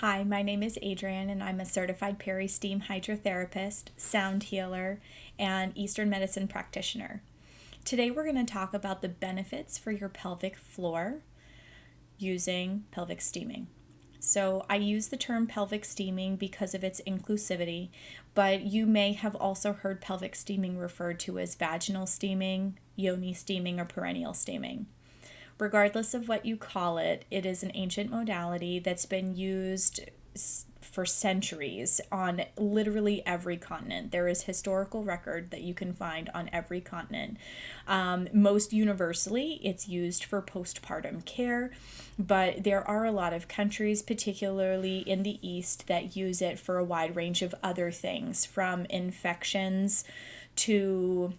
Hi, my name is Adrienne, and I'm a certified peristeam hydrotherapist, sound healer, and Eastern medicine practitioner. Today, we're going to talk about the benefits for your pelvic floor using pelvic steaming. So, I use the term pelvic steaming because of its inclusivity, but you may have also heard pelvic steaming referred to as vaginal steaming, yoni steaming, or perineal steaming. Regardless of what you call it, it is an ancient modality that's been used for centuries on literally every continent. There is historical record that you can find on every continent. Most universally, it's used for postpartum care, but there are a lot of countries, particularly in the East, that use it for a wide range of other things, from infections to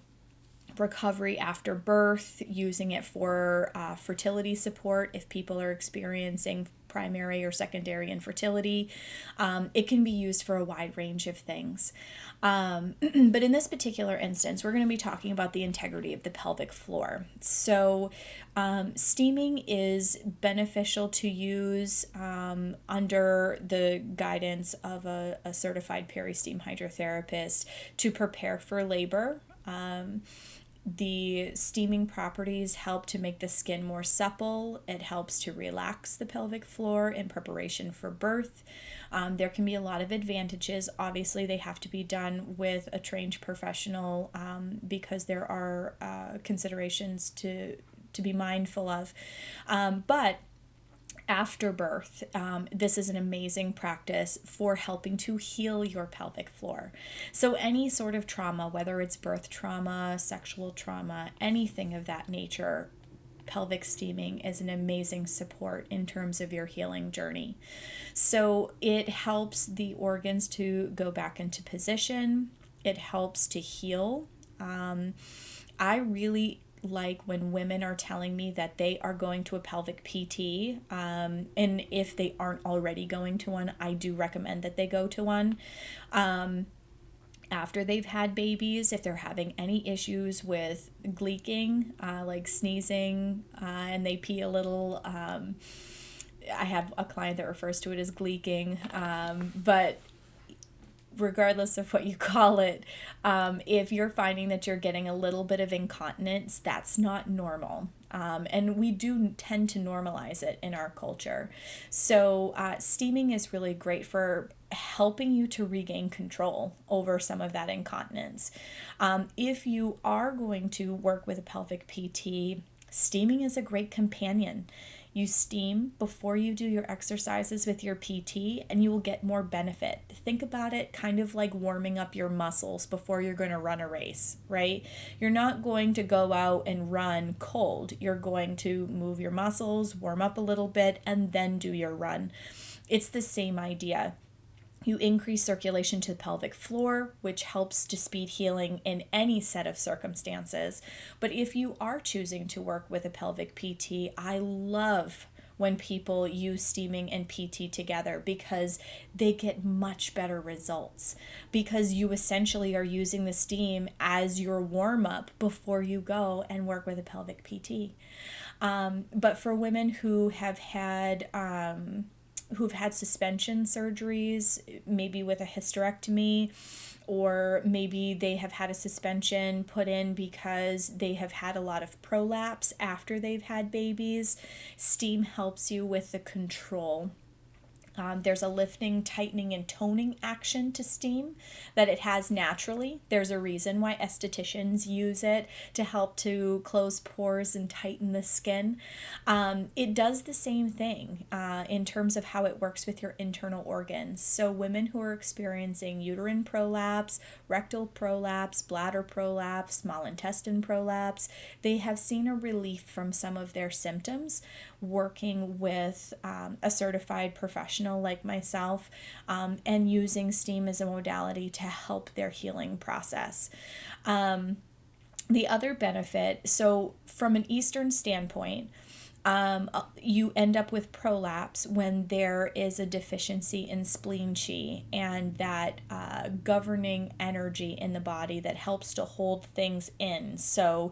recovery after birth, using it for fertility support if people are experiencing primary or secondary infertility. It can be used for a wide range of things. But in this particular instance, we're going to be talking about the integrity of the pelvic floor. So, steaming is beneficial to use under the guidance of a certified peristeam hydrotherapist to prepare for labor. The steaming properties help to make the skin more supple. It helps to relax the pelvic floor in preparation for birth. There can be a lot of advantages. Obviously, they have to be done with a trained professional because there are considerations to be mindful of. But after birth, this is an amazing practice for helping to heal your pelvic floor. So, any sort of trauma, whether it's birth trauma, sexual trauma, anything of that nature, pelvic steaming is an amazing support in terms of your healing journey. So, it helps the organs to go back into position, it helps to heal. I really like when women are telling me that they are going to a pelvic PT, and if they aren't already going to one, I do recommend that they go to one. After they've had babies, if they're having any issues with gleeking, like sneezing, and they pee a little, I have a client that refers to it as gleeking, but regardless of what you call it, if you're finding that you're getting a little bit of incontinence, that's not normal. And we do tend to normalize it in our culture. So, steaming is really great for helping you to regain control over some of that incontinence. If you are going to work with a pelvic PT, steaming is a great companion. You steam before you do your exercises with your PT, and you will get more benefit. Think about it kind of like warming up your muscles before you're going to run a race, right? You're not going to go out and run cold. You're going to move your muscles, warm up a little bit, and then do your run. It's the same idea. You increase circulation to the pelvic floor, which helps to speed healing in any set of circumstances. But if you are choosing to work with a pelvic PT, I love when people use steaming and PT together because they get much better results, because you essentially are using the steam as your warm up before you go and work with a pelvic PT. But for women who've had suspension surgeries, maybe with a hysterectomy, or maybe they have had a suspension put in because they have had a lot of prolapse after they've had babies, steam helps you with the control. There's a lifting, tightening, and toning action to steam that it has naturally. There's a reason why estheticians use it to help to close pores and tighten the skin. It does the same thing in terms of how it works with your internal organs. So women who are experiencing uterine prolapse, rectal prolapse, bladder prolapse, small intestine prolapse, they have seen a relief from some of their symptoms working with a certified professional like myself, and using steam as a modality to help their healing process. The other benefit, so from an Eastern standpoint, you end up with prolapse when there is a deficiency in spleen chi, and that governing energy in the body that helps to hold things in. So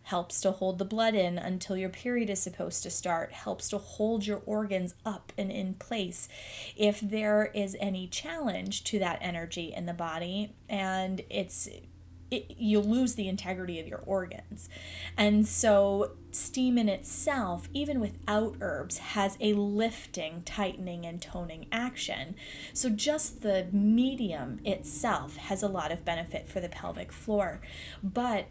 helps to hold the blood in until your period is supposed to start, helps to hold your organs up and in place if there is any challenge to that energy in the body, and you'll lose the integrity of your organs. And so steam in itself, even without herbs, has a lifting, tightening, and toning action. So just the medium itself has a lot of benefit for the pelvic floor. But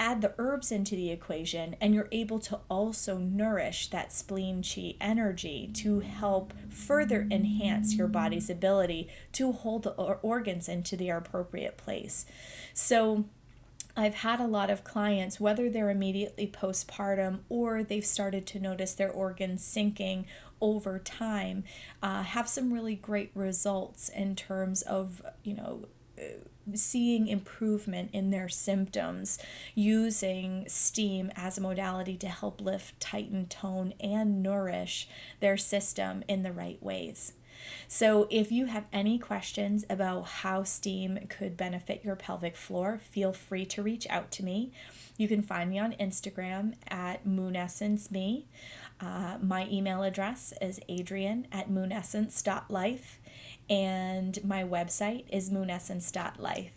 add the herbs into the equation, and you're able to also nourish that spleen chi energy to help further enhance your body's ability to hold the organs into their appropriate place. So I've had a lot of clients, whether they're immediately postpartum or they've started to notice their organs sinking over time, have some really great results in terms of, seeing improvement in their symptoms using steam as a modality to help lift, tighten, tone, and nourish their system in the right ways. So if you have any questions about how steam could benefit your pelvic floor, feel free to reach out to me. You can find me on Instagram at moonessenceme. My email address is adrienne@moonessence.life, and my website is moonessence.life.